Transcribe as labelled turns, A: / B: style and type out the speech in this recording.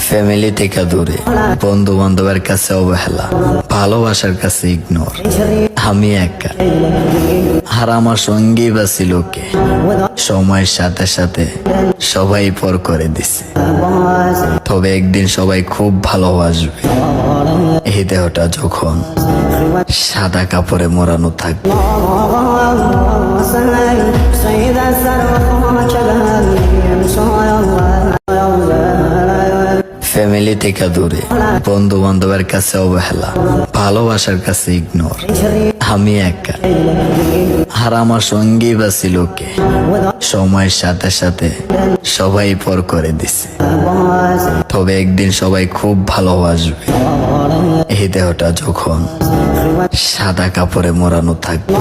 A: Family থেকে দূরে, বন্ধু বান্ধবের কাছে অবহেলা, ভালোবাসার কাছে ইগনোর। আমি একা, আর আমার সঙ্গী বা ছিল কে? সময়ের সাথে সাথে সবাই পর করে দিছে, তবে একদিন সবাই খুব ভালোবাসবে। এই দেহটা যখন সাদা কাপড়ে মোড়ানো থাকবে। ফ্যামিলি থেকে দূরে, বন্ধু বান্ধবের কাছে অবহেলা, ভালোবাসার কাছে ইগনোর। আমি একা, আর আমার সঙ্গী বা ছিল কে? সময়ের সাথে সাথে সবাই পর করে দিছে, তবে একদিন সবাই খুব ভালোবাসবে। এই দেহটা যখন সাদা কাপড়ে মোড়ানো থাকবে।